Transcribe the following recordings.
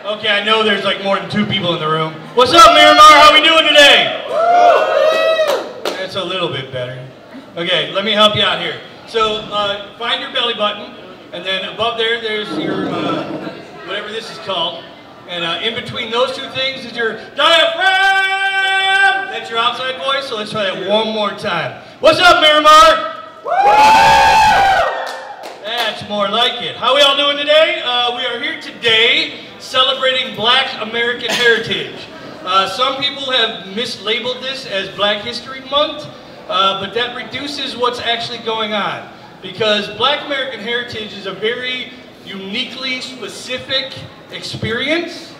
Okay, I know there's like more than 2 people in the room. What's up, Miramar? How we doing today? That's a little bit better. Okay, let me help you out here. So, find your belly button, and then above there, there's your, whatever this is called. And in between those 2 things is your diaphragm! That's your outside voice, so let's try that one more time. What's up, Miramar? That's more like it. How we all doing today? We are here today celebrating Black American heritage. Some people have mislabeled this as Black History Month, but that reduces what's actually going on. Because Black American heritage is a very uniquely specific experience,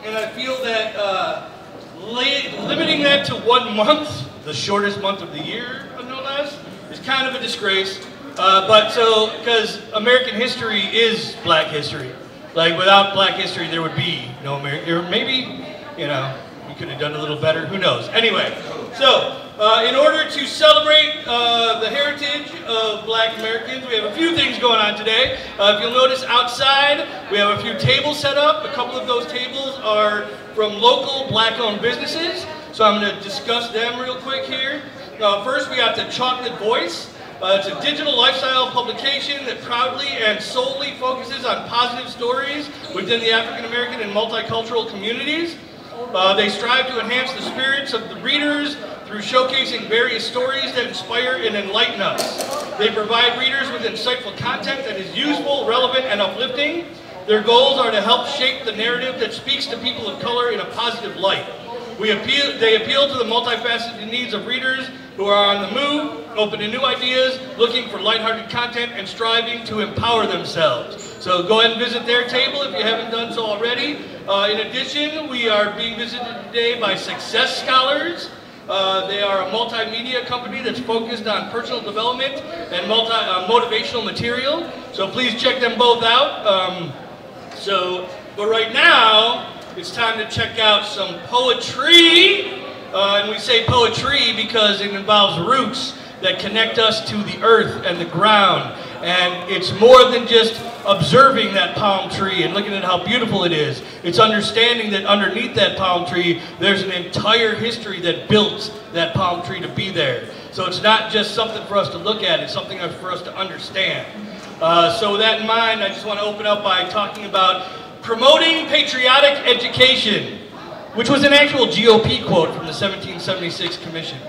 and I feel that limiting that to 1 month, the shortest month of the year, no less, is kind of a disgrace. Because American history is Black history. Like, without Black history, there would be no American, or maybe, you know, we could have done a little better, who knows. Anyway, so, in order to celebrate the heritage of Black Americans, we have a few things going on today. If you'll notice outside, we have a few tables set up. A couple of those tables are from local Black-owned businesses, so I'm going to discuss them real quick here. First, we got the Chocolate Voice. It's a digital lifestyle publication that proudly and solely focuses on positive stories within the African American and multicultural communities. They strive to enhance the spirits of the readers through showcasing various stories that inspire and enlighten us. They provide readers with insightful content that is useful, relevant, and uplifting. Their goals are to help shape the narrative that speaks to people of color in a positive light. They appeal to the multifaceted needs of readers who are on the move, open to new ideas, looking for lighthearted content, and striving to empower themselves. So go ahead and visit their table if you haven't done so already. In addition, we are being visited today by Success Scholars. They are a multimedia company that's focused on personal development and motivational material. So please check them both out. But right now, it's time to check out some poetry. And we say poetry because it involves roots that connect us to the earth and the ground. And it's more than just observing that palm tree and looking at how beautiful it is. It's understanding that underneath that palm tree, there's an entire history that built that palm tree to be there. So it's not just something for us to look at, it's something for us to understand. So with that in mind, I just want to open up by talking about promoting patriotic education, which was an actual GOP quote from the 1776 Commission.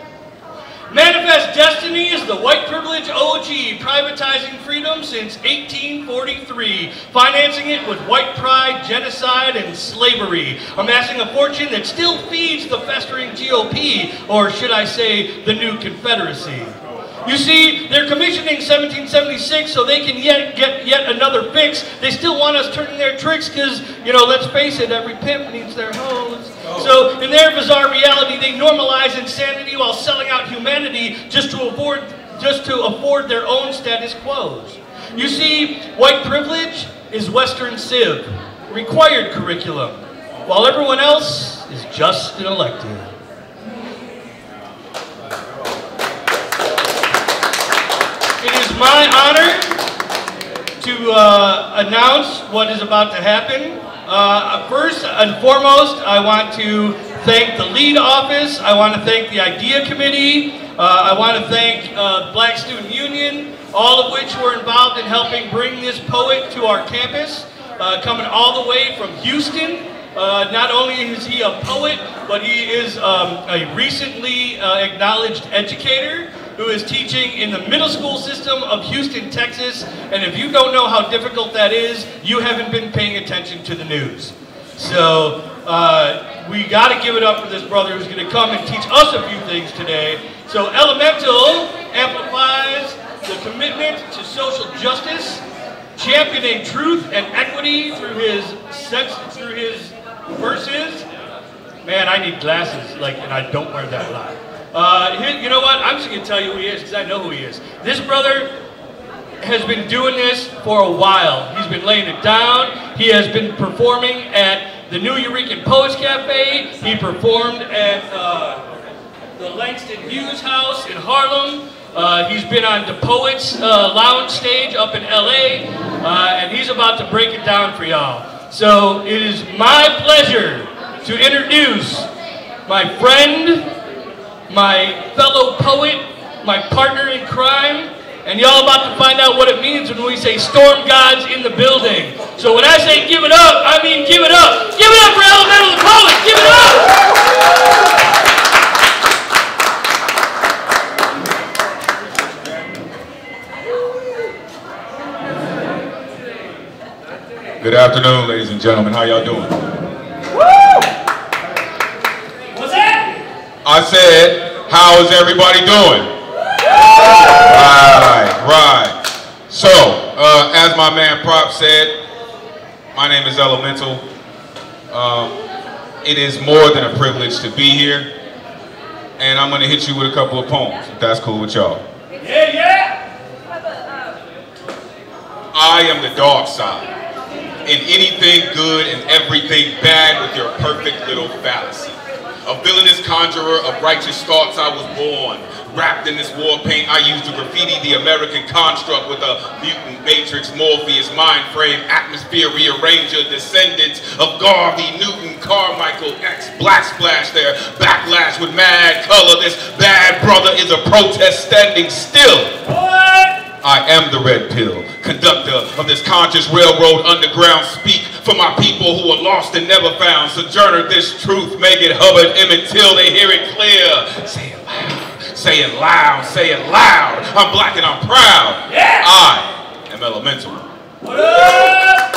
Manifest Destiny is the white privilege OG, privatizing freedom since 1843, financing it with white pride, genocide, and slavery, amassing a fortune that still feeds the festering GOP, or should I say, the new Confederacy. You see, they're commissioning 1776 so they can get yet another fix. They still want us turning their tricks because, you know, let's face it, every pimp needs their hose. So in their bizarre reality, they normalize insanity while selling out humanity just to afford their own status quos. You see, white privilege is Western Civ, required curriculum, while everyone else is just an elective. It is my honor to announce what is about to happen. First and foremost, I want to thank the lead office. I want to thank the idea committee. I want to thank the Black Student Union, all of which were involved in helping bring this poet to our campus, coming all the way from Houston. Not only is he a poet, but he is a recently acknowledged educator who is teaching in the middle school system of Houston, Texas. And if you don't know how difficult that is, you haven't been paying attention to the news. So we got to give it up for this brother who's going to come and teach us a few things today. So Elemen2al amplifies the commitment to social justice, championing truth and equity through his verses. Man, I need glasses, and I don't wear that a lot. You know what? I'm just going to tell you who he is because I know who he is. This brother has been doing this for a while. He's been laying it down. He has been performing at the New Eurekan Poets Cafe. He performed at the Langston Hughes House in Harlem. He's been on the Poets Lounge stage up in LA. And he's about to break it down for y'all. So it is my pleasure to introduce my friend, my fellow poet, my partner in crime, and y'all about to find out what it means when we say storm gods in the building. So when I say give it up, I mean give it up. Give it up for Elemen2al College. Give it up. Good afternoon, ladies and gentlemen. How y'all doing? Woo! What's that? I said, how is everybody doing? Right. So, as my man Prop said, my name is Elemen2al. It is more than a privilege to be here, and I'm going to hit you with a couple of poems, if that's cool with y'all. Yeah. I am the dark side, in anything good and everything bad with your perfect little fallacy. A villainous conjurer of righteous thoughts I was born. Wrapped in this war paint, I used to graffiti the American construct with a mutant matrix, Morpheus, mind frame, atmosphere rearranger, descendants of Garvey, Newton, Carmichael, X, Black Splash, their backlash with mad color. This bad brother is a protest standing still. What? I am the red pill, conductor of this conscious railroad underground. Speak for my people who are lost and never found. Sojourner this truth, make it Hubbard until they hear it clear. Say it loud. Say it loud, say it loud. I'm black and I'm proud. Yeah. I am Elemen2al. What up?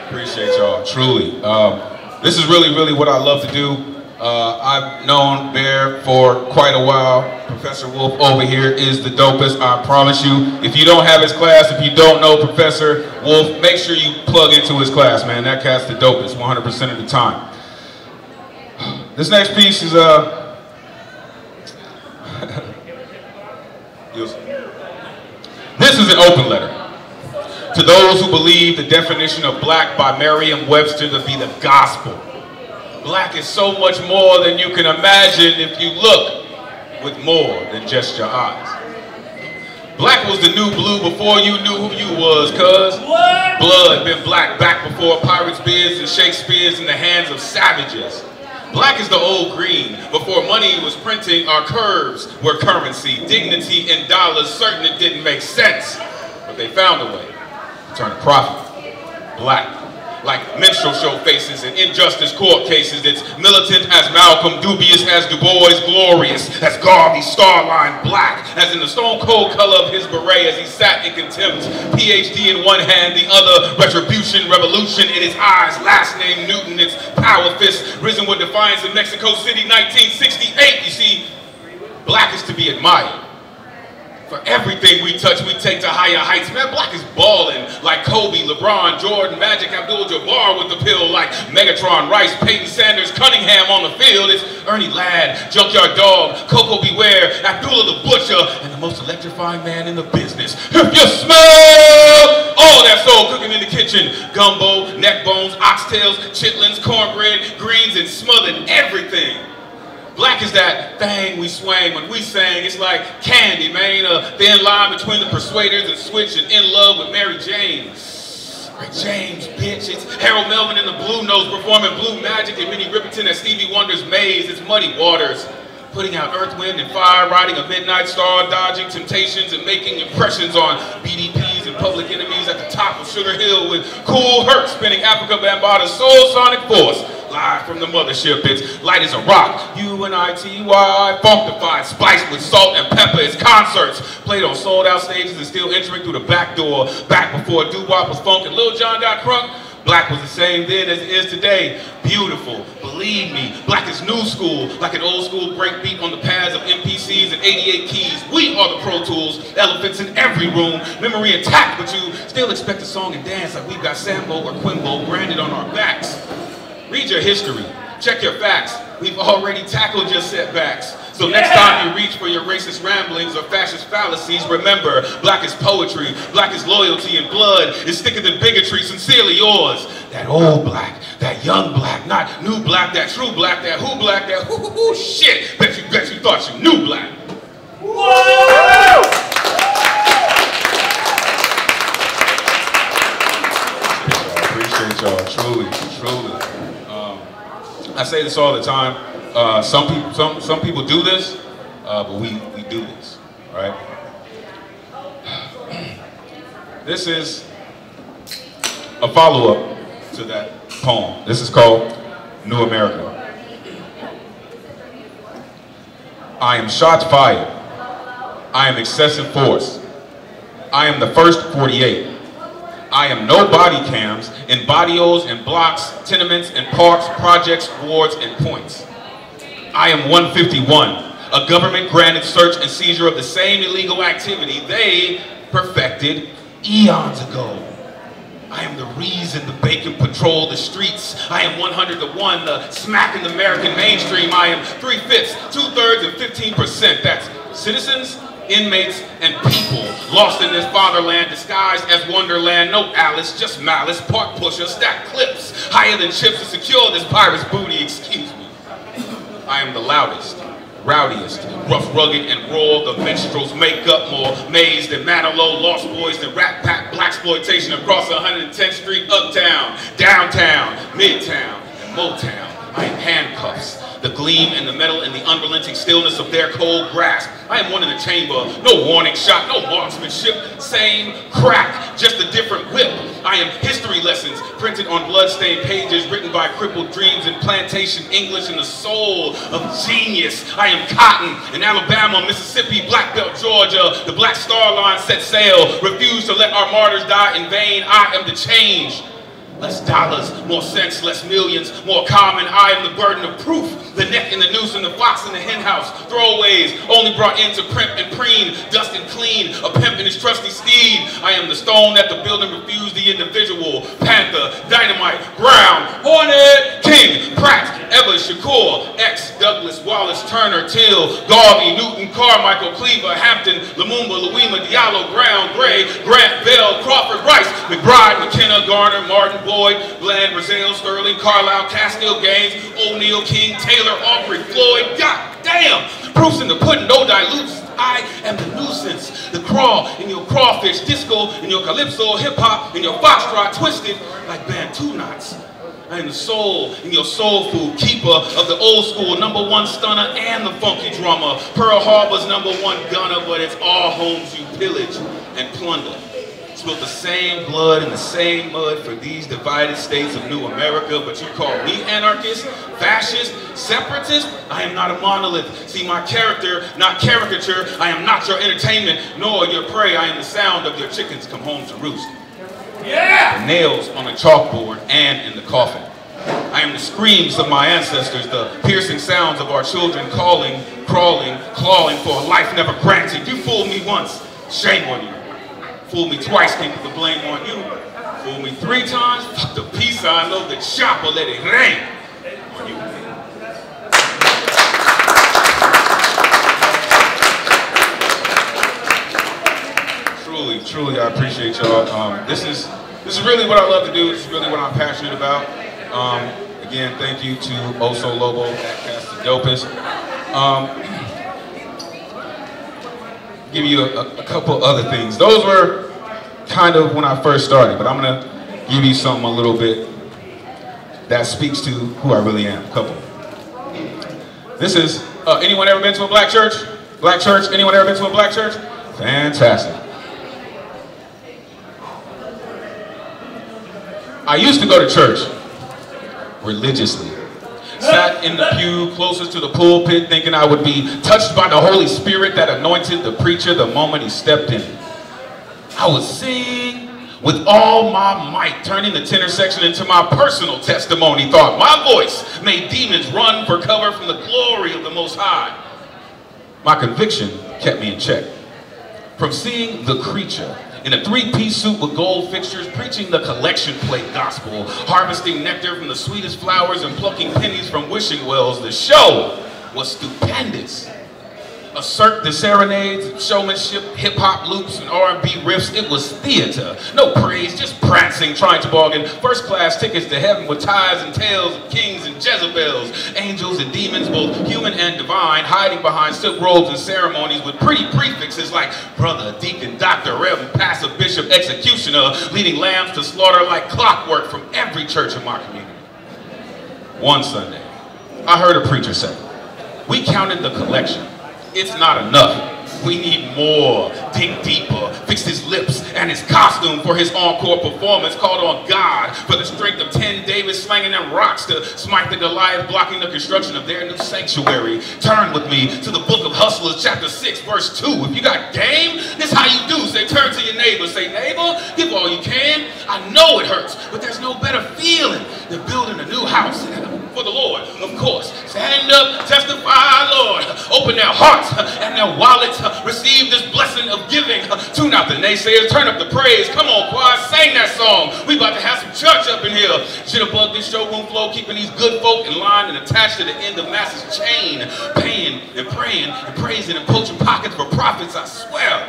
Appreciate y'all, truly. This is really what I love to do. I've known Bear for quite a while. Professor Wolf over here is the dopest, I promise you. If you don't have his class, if you don't know Professor Wolf, make sure you plug into his class, man. That cat's the dopest 100% of the time. This next piece is this is an open letter to those who believe the definition of black by Merriam-Webster to be the gospel. Black is so much more than you can imagine if you look with more than just your eyes. Black was the new blue before you knew who you was, cuz. Blood been black back before pirates' beards and Shakespeare's in the hands of savages. Black is the old green. Before money was printing, our curves were currency. Dignity in dollars, certain it didn't make sense. But they found a way to turn a profit. Black. Like minstrel show faces and injustice court cases. It's militant as Malcolm, dubious as Du Bois, glorious as Garvey, starline black, as in the stone cold color of his beret as he sat in contempt. PhD in one hand, the other retribution, revolution in his eyes. Last name Newton, its power fist, risen with defiance in Mexico City, 1968. You see, black is to be admired. For everything we touch, we take to higher heights. Man, black is ballin' like Kobe, LeBron, Jordan, Magic, Abdul-Jabbar with the pill, like Megatron, Rice, Peyton Sanders, Cunningham on the field. It's Ernie Ladd, Junkyard Dog, Coco Beware, Abdullah the Butcher, and the most electrifying man in the business. If you smell all that soul cooking in the kitchen, gumbo, neck bones, oxtails, chitlins, cornbread, greens, and smothered everything. Black is that thing we swang when we sang. It's like candy, man. A thin line between the Persuaders and Switch and In Love with Mary Jane. James, bitch. It's Harold Melvin and the Blue Notes performing Blue Magic and Minnie Riperton at Stevie Wonder's Maze. It's Muddy Waters. Putting out Earth, Wind, and Fire, riding a midnight star, dodging temptations and making impressions on BDPs and Public Enemies at the top of Sugar Hill with Cool Herc spinning Africa Bambaata's Soul Sonic Force. Live from the mothership, it's light as a rock. UNITY, funkified, spiced with salt and pepper. It's concerts played on sold out stages and still entering through the back door. Back before doo-wop was funk and Lil Jon got crunk. Black was the same then as it is today. Beautiful, believe me. Black is new school, like an old school breakbeat on the pads of MPCs and 88 keys. We are the Pro Tools, elephants in every room. Memory intact, but you still expect a song and dance like we've got Sambo or Quimbo branded on our backs. Read your history, check your facts. We've already tackled your setbacks. So next time you reach for your racist ramblings or fascist fallacies, remember, black is poetry, black is loyalty, and blood is thicker than bigotry. Sincerely yours, that old black, that young black, not new black, that true black, that who shit. Bet you thought you knew black. Whoa! y'all, truly, truly. I say this all the time. Some people do this, but we do this, right? This is a follow-up to that poem. This is called New America. I am shots fired. I am excessive force. I am the first 48. I am no body cams in barrios and blocks, tenements and parks, projects, wards and points. I am 151, a government-granted search and seizure of the same illegal activity they perfected eons ago. I am the reason the bacon patrol the streets. I am 100 to 1, the smack in the American mainstream. I am 3/5, 2/3, and 15%. That's citizens, inmates, and people lost in this fatherland, disguised as wonderland. No Alice, just malice, park pusher, stack clips, higher than chips to secure this pirate's booty, excuse me. I am the loudest, rowdiest, rough, rugged, and raw. The minstrels make up more maize than Manilow, Lost Boys than Rat Pack, blaxploitation across 110th Street, uptown, downtown, midtown, and Motown. I am handcuffs, the gleam and the metal and the unrelenting stillness of their cold grasp. I am one in the chamber, no warning shot, no marksmanship, same crack, just a different whip. I am history lessons printed on blood-stained pages, written by crippled dreams in plantation English in the soul of genius. I am cotton in Alabama, Mississippi, Black Belt, Georgia. The Black Star Line set sail, refused to let our martyrs die in vain. I am the change. Less dollars, more cents, less millions, more common. I am the burden of proof. The neck and the noose and the fox in the hen house. Throwaways, only brought in to primp and preen. Dust and clean, a pimp and his trusty steed. I am the stone that the building refused the individual. Panther, Dynamite, Brown, Hornet, King, Pratt, Evers, Shakur, X, Douglas, Wallace, Turner, Till, Garvey, Newton, Carmichael, Cleaver, Hampton, Lumumba, Louima, Diallo, Brown, Gray, Grant, Bell, Crawford, Rice, McBride, McKenna, Garner, Martin, Boyd, Bland, Brazil, Sterling, Carlisle, Castile, Gaines, O'Neill, King, Taylor, Aubrey, Floyd. God damn! Proofs in the pudding, no dilutes. I am the nuisance, the crawl in your crawfish, disco in your calypso, hip hop in your foxtrot, twisted like Bantu knots. I am the soul in your soul food, keeper of the old school, #1 stunner and the funky drummer. Pearl Harbor's #1 gunner, but it's all homes you pillage and plunder. Spilt the same blood and the same mud for these divided states of New America, but you call me anarchist, fascist, separatist? I am not a monolith. See my character, not caricature. I am not your entertainment, nor your prey. I am the sound of your chickens come home to roost. Yeah! The nails on the chalkboard and in the coffin. I am the screams of my ancestors, the piercing sounds of our children calling, crawling, clawing for a life never granted. You fooled me once, shame on you. Fool me twice, can't put the blame on you. Fool me 3 times, fuck the peace sign, load the chopper, let it rain on you. Truly, truly, I appreciate y'all. This is really what I love to do. This is really what I'm passionate about. Again, thank you to Oso Lobo, that cast the dopest. Give you a couple other things. Those were kind of when I first started, but I'm gonna give you something a little bit that speaks to who I really am. A couple. This is, anyone ever been to a black church? Black church? Anyone ever been to a black church? Fantastic. I used to go to church religiously. Sat in the pew closest to the pulpit thinking I would be touched by the Holy Spirit that anointed the preacher the moment he stepped in. I would sing with all my might, turning the tenor section into my personal testimony. Thought my voice made demons run for cover from the glory of the Most High. My conviction kept me in check. From seeing the creature in a 3-piece suit with gold fixtures, preaching the collection plate gospel, harvesting nectar from the sweetest flowers and plucking pennies from wishing wells, the show was stupendous. Assert the serenades, showmanship, hip-hop loops, and R&B riffs. It was theater. No praise, just prancing, trying to bargain first-class tickets to heaven with ties and tails of kings and Jezebels, angels and demons, both human and divine, hiding behind silk robes and ceremonies with pretty prefixes like brother, deacon, doctor, reverend, pastor, bishop, executioner, leading lambs to slaughter like clockwork from every church in my community. One Sunday, I heard a preacher say, "We counted the collection. It's not enough. We need more. Dig deeper. Fixed his lips and his costume for his encore performance. Called on God for the strength of 10 David slanging them rocks to smite the Goliath blocking the construction of their new sanctuary. Turn with me to the book of Hustlers, chapter 6, verse 2. If you got game, this how you do. Say, turn to your neighbor. Say, neighbor, give all you can. I know it hurts, but there's no better feeling than building a new house for the Lord, of course. Stand up, testify, Lord. Open their hearts and their wallets. Receive this blessing of giving. Tune out the naysayers. Turn up the praise. Come on, choir, sing that song. We about to have some church up in here. Jitterbug this showroom flow, keeping these good folk in line and attached to the end of masses chain. Paying and praying and praising and poaching pockets for profits, I swear.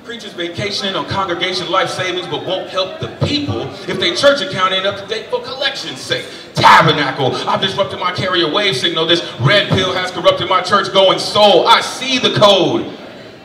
Preachers vacationing on congregation life savings but won't help the people if their church account ain't up to date for collection's sake. Tabernacle, I've disrupted my carrier wave signal. This red pill has corrupted my church going soul. I see the code.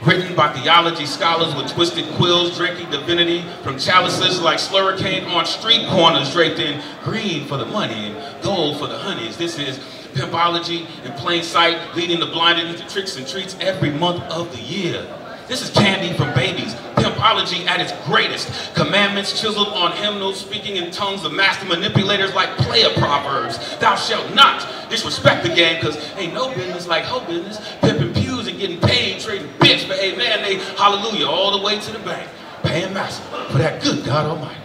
Written by theology scholars with twisted quills, drinking divinity from chalices like slurricane on street corners, draped in green for the money and gold for the honeys. This is pimpology in plain sight, leading the blinded into tricks and treats every month of the year. This is candy from babies, pimpology at its greatest. Commandments chiseled on hymnals, speaking in tongues of master manipulators like player proverbs. Thou shalt not disrespect the game, cause ain't no business like hoe business. Pimping pews and getting paid, trading bitch for amen. They hallelujah all the way to the bank. Paying master for that good God Almighty.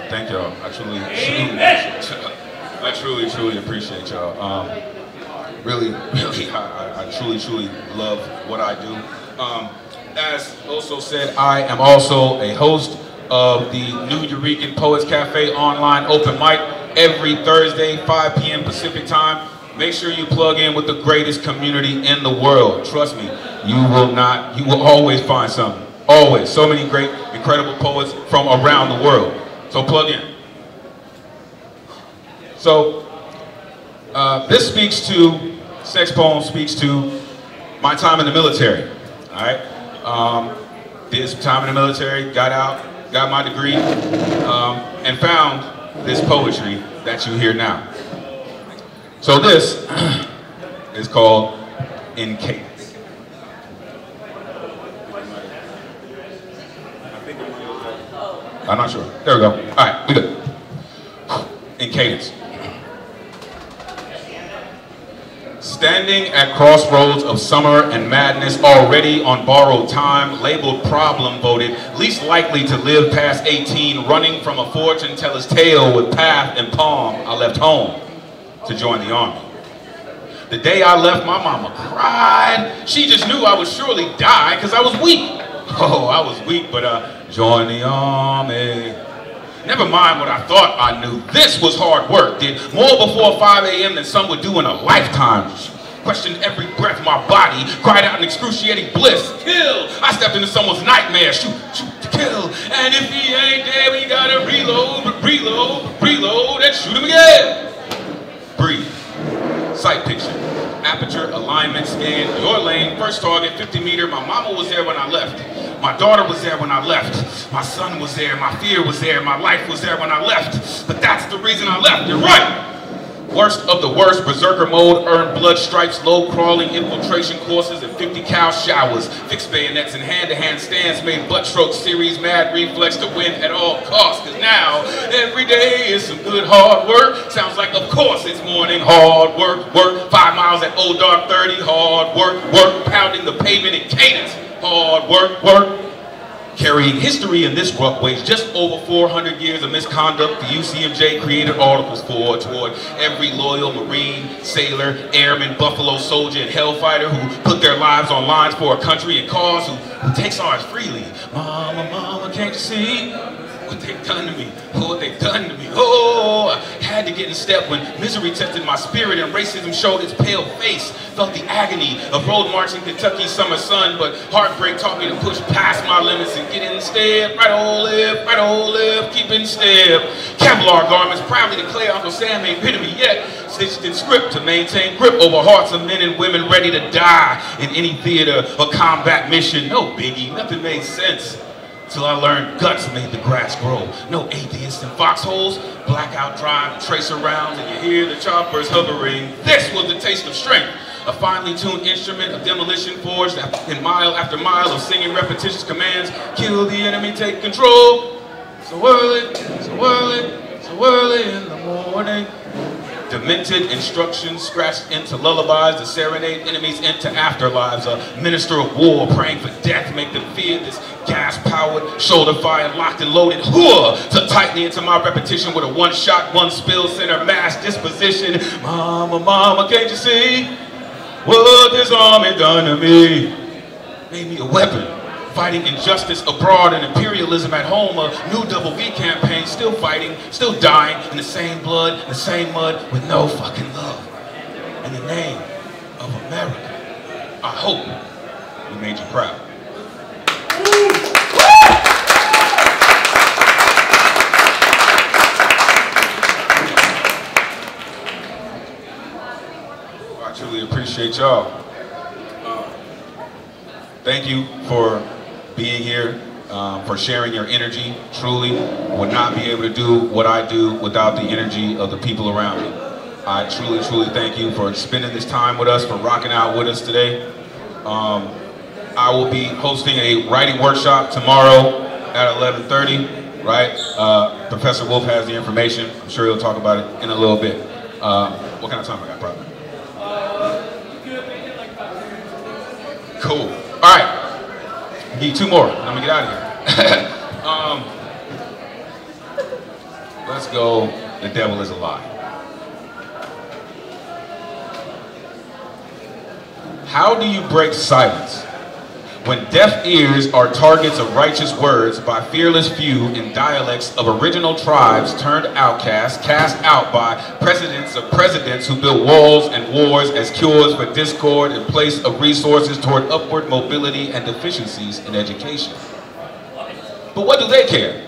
Thank y'all. I truly appreciate y'all. Really, I truly love what I do. As also said, I am also a host of the New Eurekan Poets Cafe online open mic every Thursday, 5 p.m. Pacific time. Make sure you plug in with the greatest community in the world. Trust me, you will always find something. Always. So many great, incredible poets from around the world. So plug in. So this speaks to, sex poem speaks to my time in the military. All right, did some time in the military, got out, got my degree, and found this poetry that you hear now. So this is called In Cadence. I'm not sure. There we go. All right, we good. In cadence. Standing at crossroads of summer and madness, already on borrowed time, labeled problem, voted least likely to live past 18, running from a fortune teller's tale with path and palm, I left home to join the army. The day I left, my mama cried. She just knew I would surely die because I was weak. Oh, I was weak, but joined the army. Never mind what I thought I knew. This was hard work. Did more before 5 a.m. than some would do in a lifetime. Questioned every breath of my body. Cried out in excruciating bliss. Kill! I stepped into someone's nightmare. Shoot, shoot to kill. And if he ain't dead, we gotta reload, reload, and shoot him again. Breathe. Sight picture. Aperture, alignment, scan, your lane, first target, 50 meter. My mama was there when I left. My daughter was there when I left. My son was there, my fear was there, my life was there when I left. But that's the reason I left, you're right! Worst of the worst, berserker mode, earned blood stripes, low crawling infiltration courses, and 50 cal showers. Fixed bayonets and hand-to-hand stands made butt stroke series, mad reflex to win at all costs. Cause now, every day is some good hard work. Sounds like, of course, it's morning, hard work, 5 miles at Old Dark 30, hard work, pounding the pavement in cadence. Hard work, Carrying history in this rough ways, just over 400 years of misconduct, the UCMJ created articles for toward every loyal Marine, sailor, airman, buffalo soldier, and hellfighter who put their lives on lines for a country and cause, who takes ours freely. Mama, mama, can't you see what they've done to me? What they've done to me. Oh, I had to get in step when misery tested my spirit and racism showed its pale face. Felt the agony of road marching Kentucky's summer sun, but heartbreak taught me to push past my limits and get in step. Right old left, keep in step. Kevlar garments proudly declare Uncle Sam ain't rid of me yet. Stitched in script to maintain grip over hearts of men and women ready to die in any theater or combat mission. No biggie, nothing made sense. Till I learned guts made the grass grow. No atheists in foxholes, blackout drive, tracer rounds, and you hear the choppers hovering. This was the taste of strength. A finely tuned instrument of demolition forged in mile after mile of singing repetitious commands. Kill the enemy, take control. So early, so early, so early in the morning. Demented instructions scratched into lullabies to serenade enemies into afterlives. A minister of war praying for death, make them fear this gas-powered, shoulder-fired, locked and loaded hooah to tightly into my repetition with a one-shot, one-spill center mass disposition. Mama, mama, can't you see what this army done to me? Made me a weapon, fighting injustice abroad and imperialism at home. A new Double V campaign, still fighting, still dying in the same blood, the same mud, with no fucking love. In the name of America, I hope we made you proud. I truly appreciate y'all. Thank you for being here, for sharing your energy. Truly would not be able to do what I do without the energy of the people around me. I truly, truly thank you for spending this time with us, for rocking out with us today. I will be hosting a writing workshop tomorrow at 11:30, right? Professor Wolf has the information. I'm sure he'll talk about it in a little bit. What kind of time I got, probably? Cool. All right. Need two more. I'm gonna get out of here. Let's go. The devil is a lie. How do you break silence when deaf ears are targets of righteous words by fearless few in dialects of original tribes turned outcasts, cast out by presidents of presidents who built walls and wars as cures for discord in place of resources toward upward mobility and deficiencies in education? But what do they care?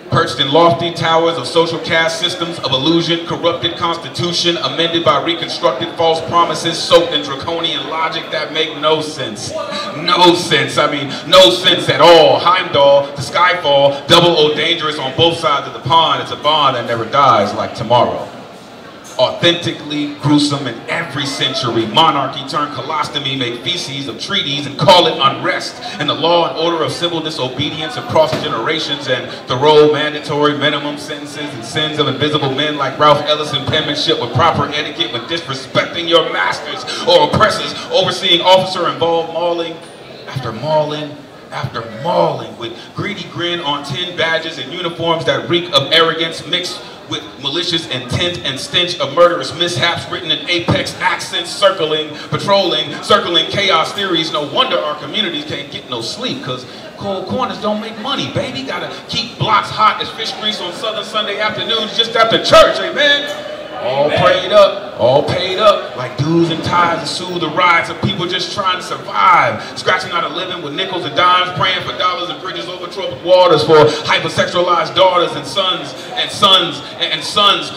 Perched in lofty towers of social caste systems of illusion, corrupted constitution, amended by reconstructed false promises, soaked in draconian logic that make no sense. No sense, I mean, no sense at all. Heimdall to Skyfall, double O dangerous on both sides of the pond. It's a bond that never dies like tomorrow. Authentically gruesome in every century. Monarchy turned colostomy, make feces of treaties and call it unrest. And the law and order of civil disobedience across generations and Thoreau mandatory minimum sentences and sins of invisible men like Ralph Ellison penmanship with proper etiquette when disrespecting your masters or oppressors, overseeing officer-involved mauling after mauling after mauling with greedy grin on tin badges and uniforms that reek of arrogance mixed with malicious intent and stench of murderous mishaps written in apex accents, circling chaos theories. No wonder our communities can't get no sleep, cause cold corners don't make money, baby. Gotta keep blocks hot as fish grease on Southern Sunday afternoons just after church, amen? All paid up, like dues and ties to soothe the rides of people just trying to survive. Scratching out a living with nickels and dimes, praying for dollars and bridges over troubled waters for hypersexualized daughters and sons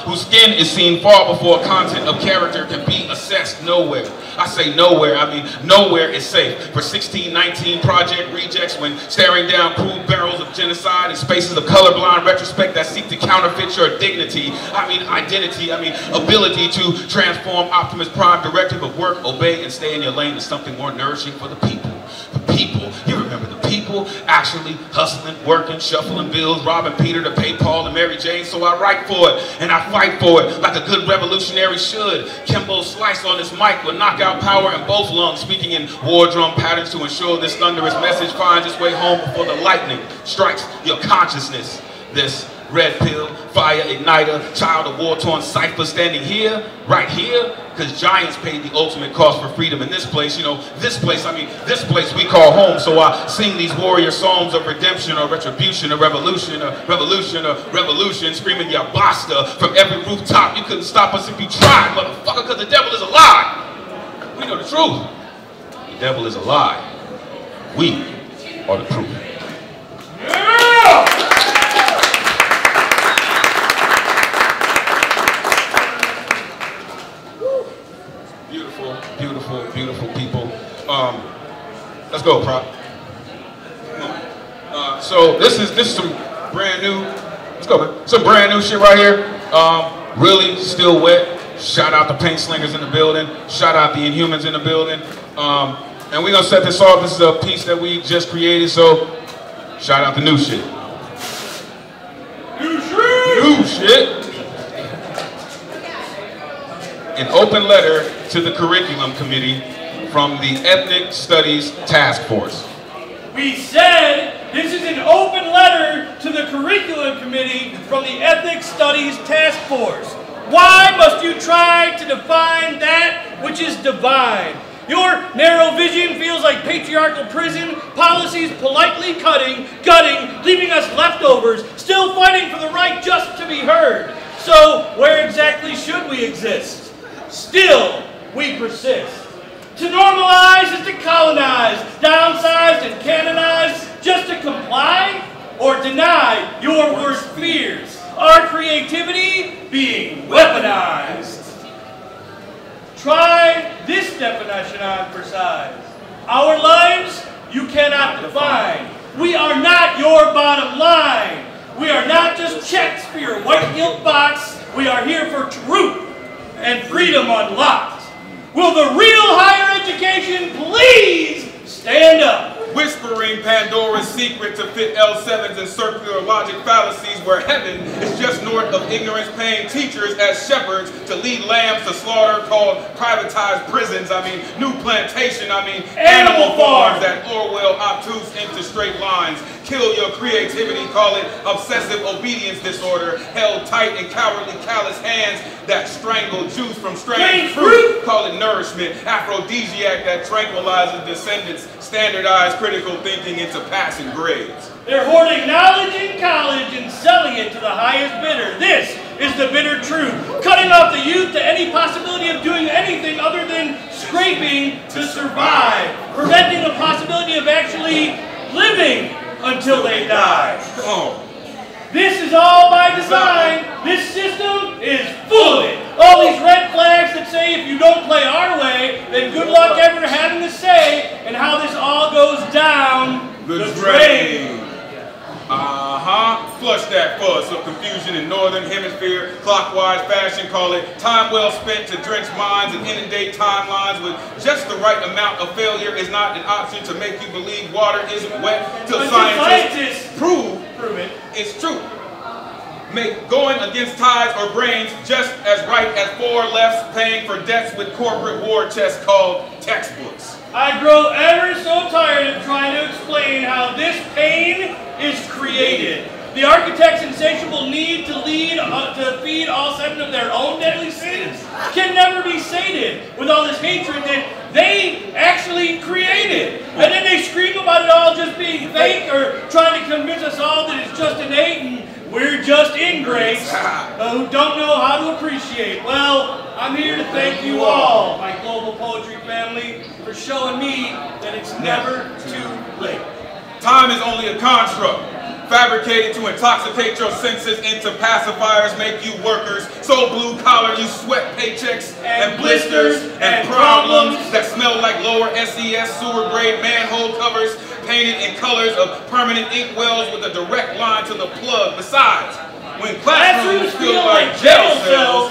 whose skin is seen far before content of character can be assessed nowhere. I say nowhere, I mean nowhere is safe. For 1619 project rejects when staring down crude barrels of genocide in spaces of colorblind retrospect that seek to counterfeit your dignity. I mean identity, I mean ability to transform Optimus Prime directive of work, obey, and stay in your lane is something more nourishing for the people. The people, you remember the people? people actually hustling, working, shuffling bills, robbing Peter to pay Paul and Mary Jane. So I write for it and I fight for it like a good revolutionary should. Kimbo Slice on this mic with knockout power in both lungs, speaking in war drum patterns to ensure this thunderous message finds its way home before the lightning strikes your consciousness. This red pill, fire igniter, child of war-torn cipher standing here, right here, because giants paid the ultimate cost for freedom in this place. You know, this place we call home. So I sing these warrior songs of redemption or retribution or revolution or revolution or revolution, screaming ya basta from every rooftop. You couldn't stop us if you tried, motherfucker, because the devil is a lie. We know the truth. The devil is a lie. We are the truth. Beautiful, beautiful people. Let's go, Prop. So this is some brand new. Let's go, man. Some brand new shit right here. Really still wet. Shout out the paint slingers in the building. Shout out the Inhumans in the building. And we're gonna set this off. This is a piece that we just created. So shout out the new shit. New shit. An open letter to the curriculum committee from the Ethnic Studies Task Force. We said this is an open letter to the curriculum committee from the Ethnic Studies Task Force. Why must you try to define that which is divine? Your narrow vision feels like patriarchal prison, policies politely gutting, leaving us leftovers, still fighting for the right just to be heard. So where exactly should we exist? Still, we persist. To normalize is to colonize, downsize and canonize just to comply or deny your worst fears. Our creativity being weaponized. Try this definition on for size. Our lives you cannot define. We are not your bottom line. We are not just checks for your white guilt box. We are here for truth and freedom unlocked. Will the real higher education please stand up? Whispering Pandora's secret to fit L7s and circular logic fallacies where heaven is just north of ignorance, paying teachers as shepherds to lead lambs to slaughter called privatized prisons. New plantation, animal farms that Orwell obtuse into straight lines. Kill your creativity, call it obsessive obedience disorder, held tight in cowardly callous hands that strangle juice from strange fruit, call it nourishment, aphrodisiac that tranquilizes descendants, standardized critical thinking into passing grades. They're hoarding knowledge in college and selling it to the highest bidder. This is the bitter truth, cutting off the youth to any possibility of doing anything other than scraping to survive, preventing the possibility of actually living until they die. This is all by design. This system is full of it. All these red flags that say if you don't play our way, then good luck ever having a say in how this all goes down the drain. Flush that fuss of confusion in northern hemisphere, clockwise fashion, call it time well spent to drench minds and inundate timelines with just the right amount of failure is not an option to make you believe water isn't wet till scientists prove it. It's true. Make going against tides or brains just as right as four lefts paying for debts with corporate war chests called textbooks. I grow ever so tired of trying to explain how this pain is created. The architect's insatiable need to feed all seven of their own deadly sins can never be sated with all this hatred that they actually created. And then they scream about it all just being fake or trying to convince us all that it's just innate and we're just ingrates who don't know how to appreciate. Well, I'm here to thank you all, my global poetry family, for showing me that it's never too late. Time is only a construct, fabricated to intoxicate your senses into pacifiers, make you workers, so blue collar you sweat paychecks and blisters and problems that smell like lower SES sewer grade manhole covers, painted in colors of permanent ink wells with a direct line to the plug. Besides, when classrooms feel like jail cells,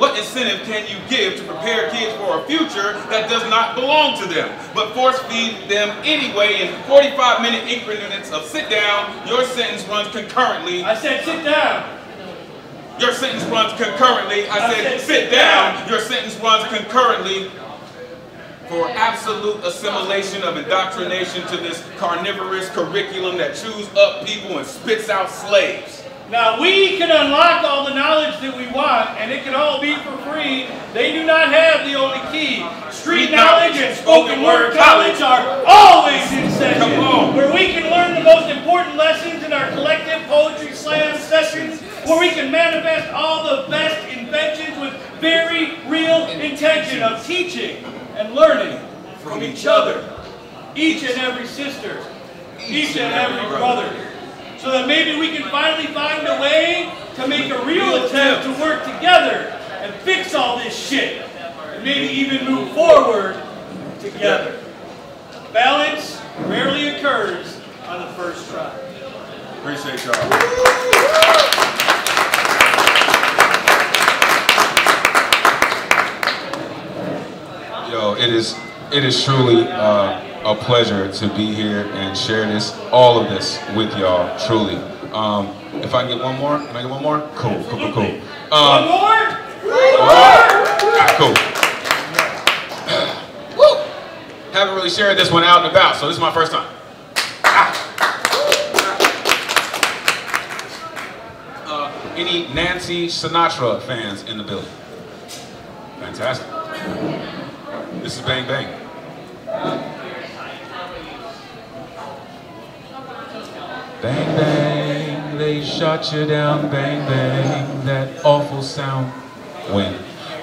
What incentive can you give to prepare kids for a future that does not belong to them, but force feed them anyway in 45-minute increments of sit down, your sentence runs concurrently. I said sit down. Your sentence runs concurrently. I said sit down. Your sentence runs concurrently. For absolute assimilation of indoctrination to this carnivorous curriculum that chews up people and spits out slaves. Now we can unlock all the knowledge that we want, and it can all be for free. They do not have the only key. Street knowledge and spoken word college are always in session, where we can learn the most important lessons in our collective poetry slam sessions, where we can manifest all the best inventions with very real intention of teaching and learning from each other, each and every sister, each and every brother, so that maybe we can finally find a way to make a real attempt to work together and fix all this shit, and maybe even move forward together. Balance rarely occurs on the first try. Appreciate y'all. Yo, it is truly a pleasure to be here and share all of this with y'all, truly. If I can get one more, can I get one more? Cool. One more? Cool. Woo! Haven't really shared this one out and about, so this is my first time. Any Nancy Sinatra fans in the building? Fantastic. This is Bang Bang. Bang bang, they shot you down, bang bang, that awful sound. When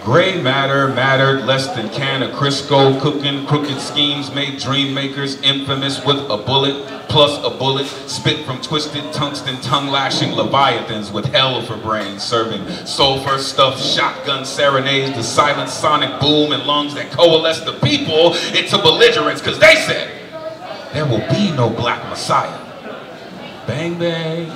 gray matter mattered less than can of Crisco, cooking crooked schemes made dream makers infamous with a bullet, plus a bullet, spit from twisted tungsten tongue-lashing leviathans with hell for brains, serving sulfur-stuffed shotgun serenades, the silent sonic boom and lungs that coalesce the people into belligerents, because they said there will be no black messiah. Bang bang,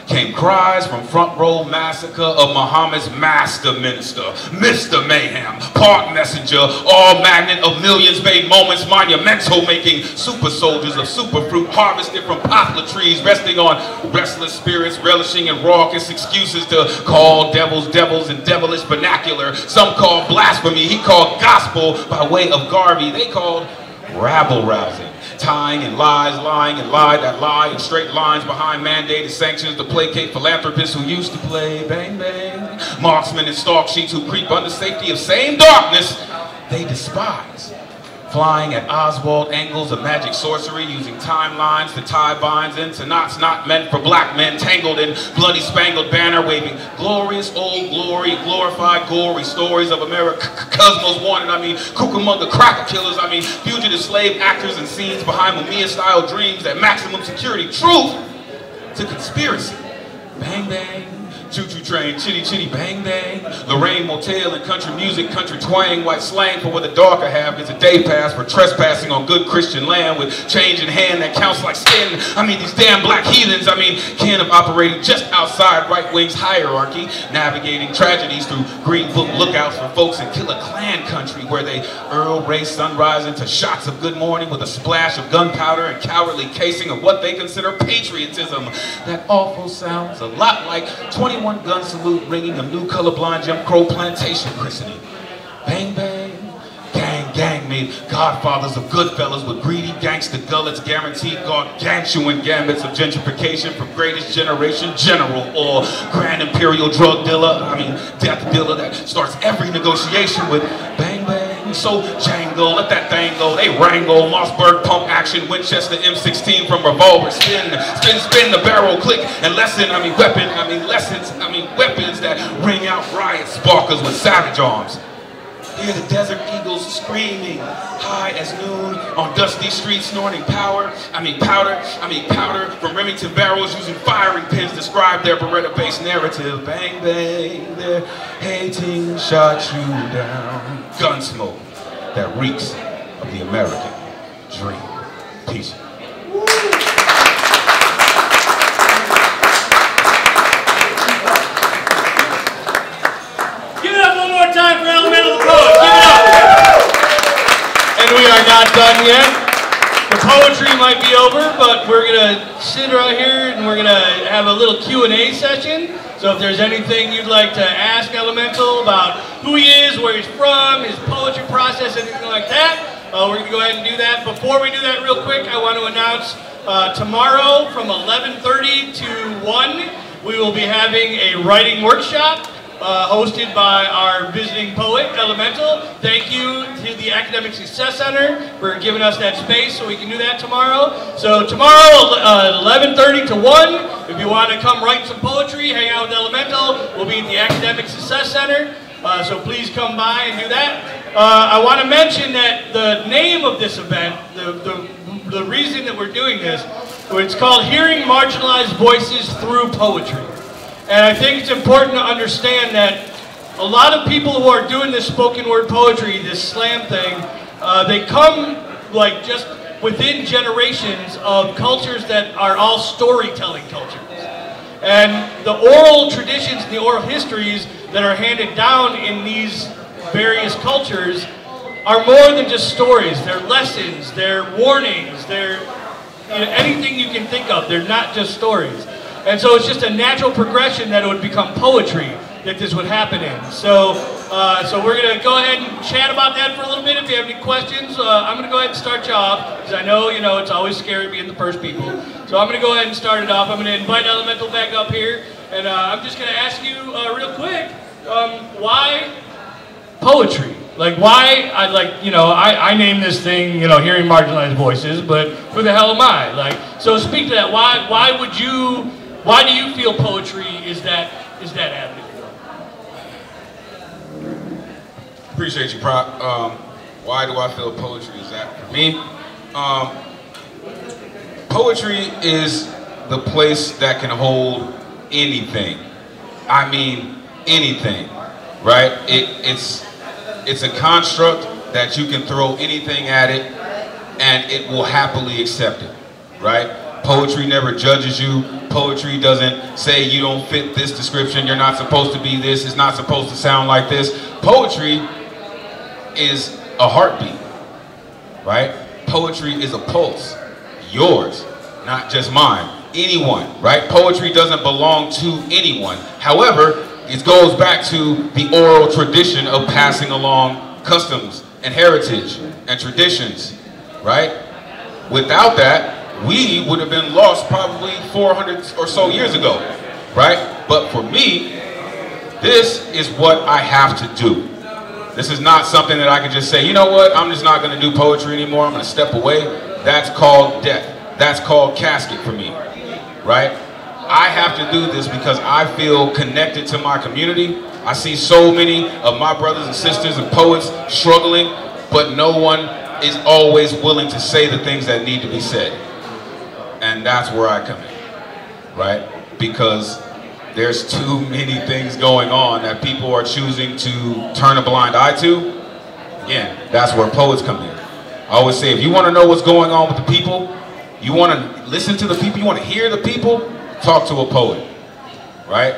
came cries from front row massacre of Muhammad's master minister, Mr. Mayhem, park messenger, all magnet of millions made moments monumental, making super soldiers of super fruit harvested from poplar trees, resting on restless spirits, relishing in raucous excuses to call devils devils and devilish vernacular. Some called blasphemy, he called gospel by way of Garvey. They called rabble rousing. Tying and lies, lying and lie that lie in straight lines behind mandated sanctions to placate philanthropists who used to play bang bang. Marksmen and stalk sheets who creep under safety of same darkness they despise. Flying at Oswald angles of magic sorcery, using timelines to tie binds into knots not meant for black men, tangled in bloody spangled banner, waving glorious old glory, glorified gory stories of America, cosmos wanted, Cucamonga cracker killers, fugitive slave actors and scenes behind Mumia-style dreams that maximum security, truth to conspiracy. Bang bang. Choo-choo train, chitty chitty bang bang. Lorraine Motel and country music, country twang, white slang for what the darker half gets a day pass for trespassing on good Christian land with change in hand that counts like skin. These damn black heathens, can of operating just outside right wing's hierarchy, navigating tragedies through green book lookouts for folks in Killer Clan country where they Earl Ray sunrise into shots of good morning with a splash of gunpowder and cowardly casing of what they consider patriotism. That awful sounds a lot like 21 gun salute ringing a new colorblind Jim Crow plantation christening. Bang bang, gang gang made godfathers of good fellas with greedy gangster gullets guaranteed gargantuan gambits of gentrification from greatest generation general or grand imperial drug dealer, death dealer that starts every negotiation with bang bang. So Django, let that thing go, they wrangle, Mossberg pump action, Winchester M16 from revolver, spin the barrel, click, and lesson, weapons that ring out riot sparkers with savage arms. Hear the desert eagles screaming, high as noon, on dusty streets snorting powder from Remington barrels using firing pins to describe their Beretta-based narrative. Bang, bang, their hating shot you down. Gunsmoke that reeks of the American dream. Peace. Give it up one more done yet. The poetry might be over, but we're gonna sit right here and we're gonna have a little Q&A session. So if there's anything you'd like to ask Elemental about who he is, where he's from, his poetry process, anything like that, we're gonna go ahead and do that. Before we do that real quick, I want to announce tomorrow from 11:30 to 1, we will be having a writing workshop hosted by our visiting poet, Elemental. Thank you to the Academic Success Center for giving us that space so we can do that tomorrow. So tomorrow, 11:30 to 1, if you want to come write some poetry, hang out with Elemental, we'll be at the Academic Success Center. So please come by and do that. I want to mention that the name of this event, the reason that we're doing this, it's called Hearing Marginalized Voices Through Poetry. And I think it's important to understand that a lot of people who are doing this spoken word poetry, this slam thing, they come like just within generations of cultures that are all storytelling cultures. And the oral traditions, the oral histories that are handed down in these various cultures are more than just stories. They're lessons, they're warnings, they're anything you can think of. They're not just stories. And so it's just a natural progression that it would become poetry that this would happen in. So we're going to go ahead and chat about that for a little bit. If you have any questions, I'm going to go ahead and start you off, because I know, it's always scary being the first people. So I'm going to go ahead and start it off. I'm going to invite Elemental back up here, and I'm just going to ask you real quick, why poetry? Like, why, I named this thing, Hearing Marginalized Voices, but who the hell am I? Like, so speak to that. Why do you feel poetry is that avenue? Appreciate you, Prop. Why do I feel poetry is that for me? Poetry is the place that can hold anything. I mean, anything, right? It's a construct that you can throw anything at it and it will happily accept it, right? Poetry never judges you. Poetry doesn't say you don't fit this description, you're not supposed to be this, it's not supposed to sound like this. Poetry is a heartbeat, right? Poetry is a pulse. Yours, not just mine. Anyone, right? Poetry doesn't belong to anyone. However, it goes back to the oral tradition of passing along customs and heritage and traditions, right? Without that, we would have been lost probably 400 or so years ago, right? But for me, this is what I have to do. This is not something that I can just say, you know what, I'm just not going to do poetry anymore, I'm going to step away. That's called death. That's called casket for me, right? I have to do this because I feel connected to my community. I see so many of my brothers and sisters and poets struggling, but no one is always willing to say the things that need to be said. And that's where I come in, right? Because there's too many things going on that people are choosing to turn a blind eye to. Again, that's where poets come in. I always say, if you want to know what's going on with the people, you want to listen to the people, you want to hear the people, talk to a poet, right?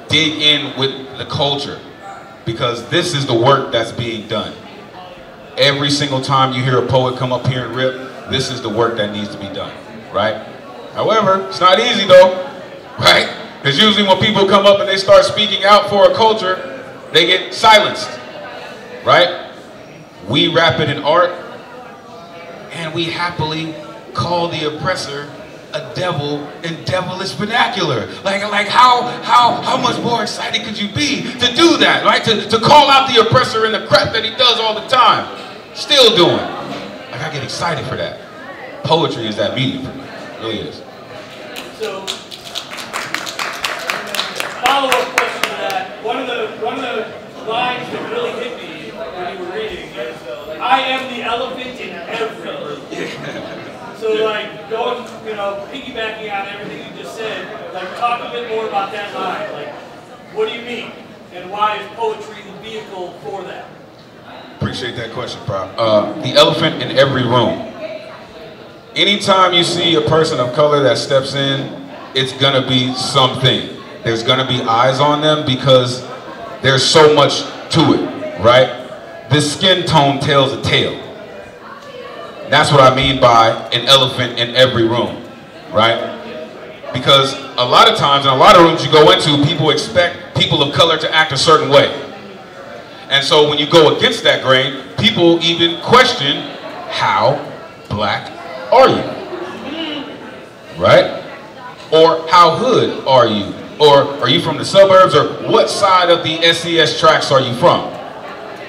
Dig in with the culture, because this is the work that's being done. Every single time you hear a poet come up here and rip, this is the work that needs to be done, right? However, it's not easy though, right? Because usually when people come up and they start speaking out for a culture, they get silenced, right? We wrap it in art, and we happily call the oppressor a devil in devilish vernacular. Like how much more excited could you be to do that, right? To call out the oppressor and the crap that he does all the time. Still doing. Like, I get excited for that. Poetry is that medium for me. It really is. So, follow-up question to that. One of the lines that really hit me when you were reading is, I am the elephant in every room. So like going, piggybacking on everything you just said, like talk a bit more about that line. Like, what do you mean? And why is poetry the vehicle for that? Appreciate that question, Prop. The elephant in every room. Anytime you see a person of color that steps in, it's gonna be something. There's gonna be eyes on them because there's so much to it, right? This skin tone tells a tale. That's what I mean by an elephant in every room, right? Because a lot of times, in a lot of rooms you go into, people expect people of color to act a certain way. And so when you go against that grain, people even question, how black are you? Right? Or how hood are you? Or are you from the suburbs? Or what side of the SES tracks are you from?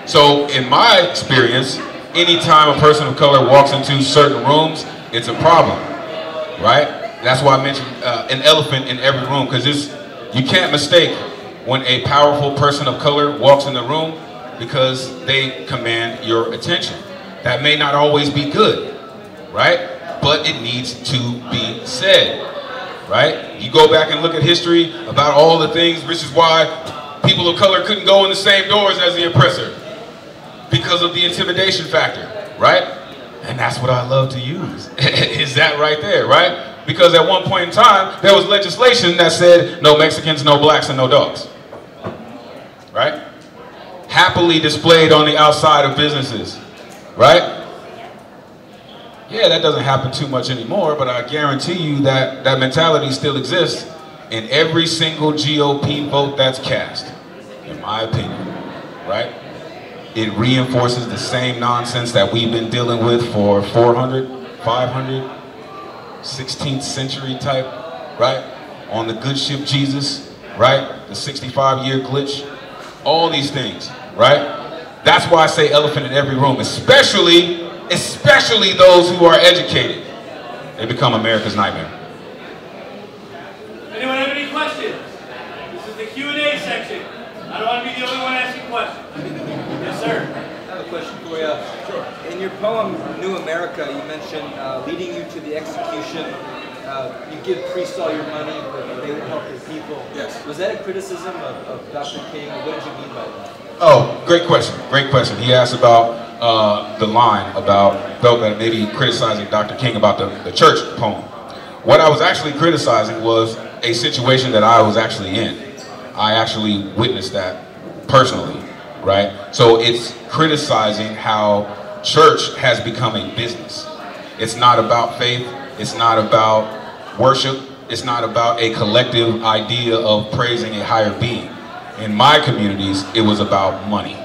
So in my experience, anytime a person of color walks into certain rooms, it's a problem, right? That's why I mentioned an elephant in every room, because you can't mistake when a powerful person of color walks in the room, because they command your attention. That may not always be good, right? But it needs to be said, right? You go back and look at history about all the things, which is why people of color couldn't go in the same doors as the oppressor, because of the intimidation factor, right? And that's what I love to use, is that right there, right? Because at one point in time, there was legislation that said no Mexicans, no blacks, and no dogs, right? Happily displayed on the outside of businesses, right? Yeah, that doesn't happen too much anymore, but I guarantee you that that mentality still exists in every single GOP vote that's cast, in my opinion, right? It reinforces the same nonsense that we've been dealing with for 400, 500, 16th century type, right? On the good ship Jesus, right? The 65-year glitch, all these things, right? That's why I say elephant in every room, especially those who are educated. They become America's nightmare. Anyone have any questions? This is the Q&A section. I don't want to be the only one asking questions. Yes, sir. I have a question for you. Sure. In your poem, New America, you mentioned leading you to the execution. You give priests all your money, but they won't help your people. Yes. Was that a criticism of Dr. King, or what did you mean by that? Oh, great question. Great question. He asked about the line about felt that maybe criticizing Dr. King about the church poem. What I was actually criticizing was a situation that I was actually in. I actually witnessed that personally, right? So it's criticizing how church has become a business. It's not about faith. It's not about worship. It's not about a collective idea of praising a higher being. In my communities, it was about money.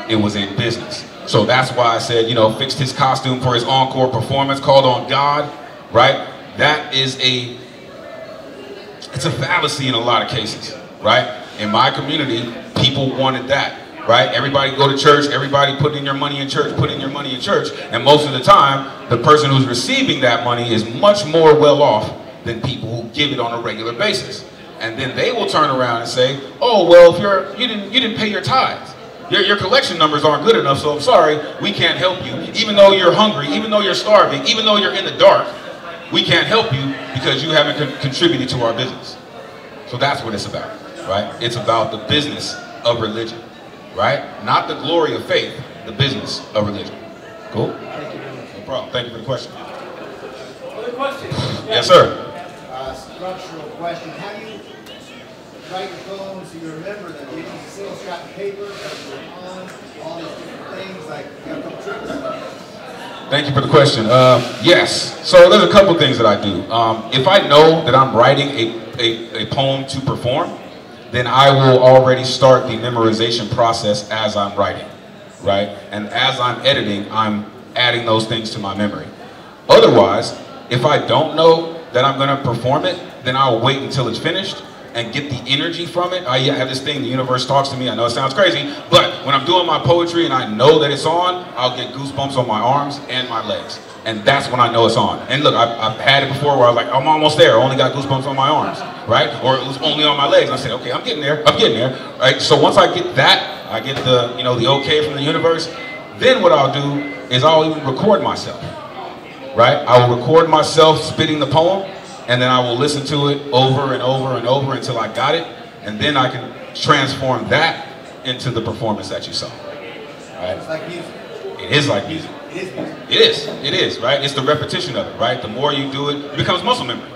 It was a business. So that's why I said, you know, fixed his costume for his encore performance, called on God, right? That is it's a fallacy in a lot of cases, right? In my community, people wanted that, right? Everybody go to church, everybody put in your money in church, put in your money in church, and most of the time, the person who's receiving that money is much more well off than people who give it on a regular basis. And then they will turn around and say, oh, well, if you didn't pay your tithes. Your collection numbers aren't good enough, so I'm sorry, we can't help you. Even though you're hungry, even though you're starving, even though you're in the dark, we can't help you because you haven't contributed to our business. So that's what it's about, right? It's about the business of religion, right? Not the glory of faith, the business of religion. Cool? Thank you very much. No problem. Thank you for the question. Other questions? Yes, sir. Structural question. How do you write your poems so you remember them? You use a single scrap of paper, on all these different things, like you have a couple tricks. Thank you for the question. Yes. So there's a couple things that I do. If I know that I'm writing a poem to perform, then I will already start the memorization process as I'm writing, right? And as I'm editing, I'm adding those things to my memory. Otherwise, if I don't know that I'm going to perform it, then I'll wait until it's finished and get the energy from it. I have this thing, the universe talks to me. I know it sounds crazy, but when I'm doing my poetry and I know that it's on, I'll get goosebumps on my arms and my legs. And that's when I know it's on. And look, I've had it before where I was like, I'm almost there. I only got goosebumps on my arms, right? Or it was only on my legs. And I said, okay, I'm getting there, right? So once I get that, I get the, you know, the okay from the universe, then what I'll do is I'll even record myself, right? I will record myself spitting the poem, and then I will listen to it over and over and over until I got it, and then I can transform that into the performance that you saw, right? It's like music. It is like music. It is music. It is, right? It's the repetition of it, right? The more you do it, it becomes muscle memory,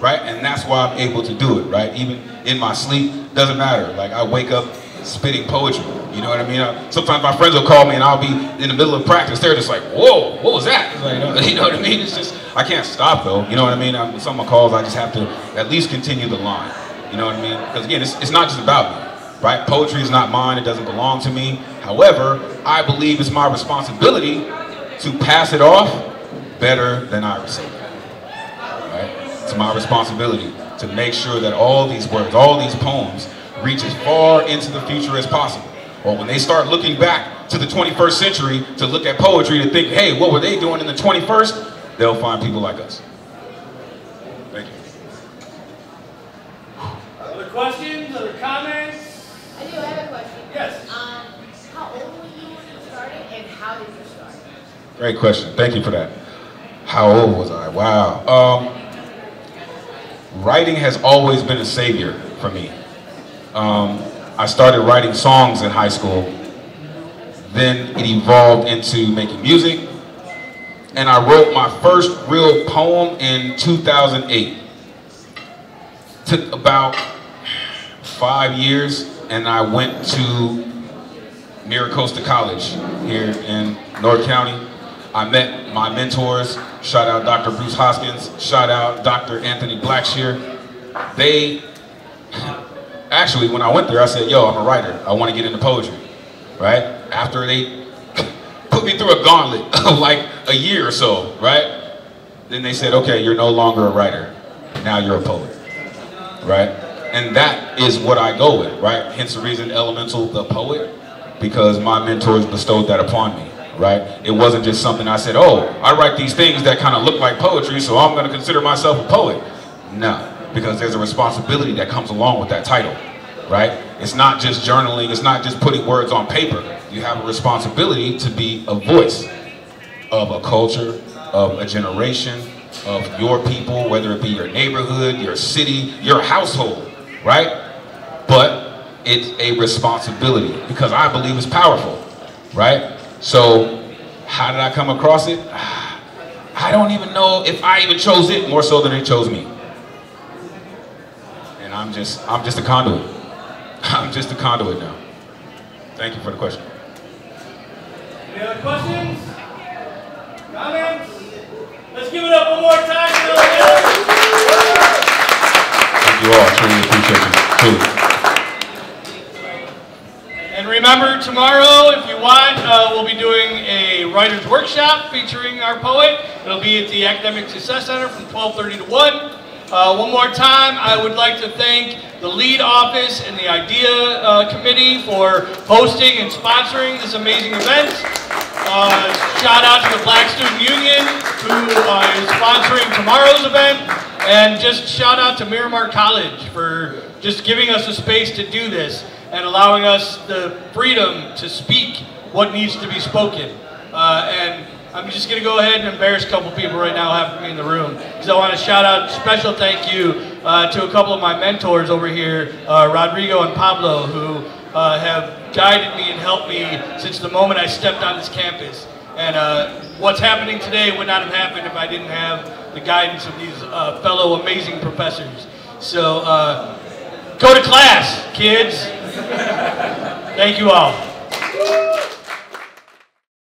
right? And that's why I'm able to do it, right? Even in my sleep, doesn't matter. Like I wake up spitting poetry, You know what I mean? Sometimes my friends will call me and I'll be in the middle of practice. They're just like, whoa, what was that? Like, you know what I mean? It's just, I can't stop though. You know what I mean? When someone calls, I just have to at least continue the line. You know what I mean? Because again, it's not just about me, right? Poetry is not mine. It doesn't belong to me. However, I believe it's my responsibility to pass it off better than I receive it. Right? It's my responsibility to make sure that all these words, all these poems reach as far into the future as possible. Or when they start looking back to the 21st century to look at poetry to think, hey, what were they doing in the 21st? They'll find people like us. Thank you. Other questions, other comments? I do, I have a question. Yes. How old were you when you started, and how did you start? Great question. Thank you for that. How old was I? Wow. Writing has always been a savior for me. I started writing songs in high school. Then it evolved into making music. And I wrote my first real poem in 2008. Took about 5 years, and I went to Miramar College here in North County. I met my mentors. Shout out Dr. Bruce Hoskins. Shout out Dr. Anthony Blackshear. They, actually, when I went there, I said, yo, I'm a writer. I want to get into poetry, right? After they put me through a gauntlet of like a year or so, right? Then they said, okay, you're no longer a writer. Now you're a poet, right? And that is what I go with, right? Hence the reason Elemen2al, the poet, because my mentors bestowed that upon me, right? It wasn't just something I said, oh, I write these things that kind of look like poetry, so I'm going to consider myself a poet. No, because there's a responsibility that comes along with that title, right? It's not just journaling, it's not just putting words on paper. You have a responsibility to be a voice of a culture, of a generation, of your people, whether it be your neighborhood, your city, your household, right? But it's a responsibility because I believe it's powerful, right? So how did I come across it? I don't even know if I even chose it more so than it chose me. And I'm just a conduit. I'm just a conduit now. Thank you for the question. Any other questions? Comments? Let's give it up one more time. Thank you all. Truly appreciate you. Truly. And remember, tomorrow, if you want, we'll be doing a writer's workshop featuring our poet. It'll be at the Academic Success Center from 12:30 to 1. One more time, I would like to thank the lead office and the idea committee for hosting and sponsoring this amazing event. Shout out to the Black Student Union who is sponsoring tomorrow's event. And just shout out to Miramar College for just giving us a space to do this and allowing us the freedom to speak what needs to be spoken. And I'm just going to go ahead and embarrass a couple people right now having me in the room. Because I want to shout out, special thank you to a couple of my mentors over here, Rodrigo and Pablo, who have guided me and helped me since the moment I stepped on this campus. And what's happening today would not have happened if I didn't have the guidance of these fellow amazing professors. So go to class, kids. Thank you all.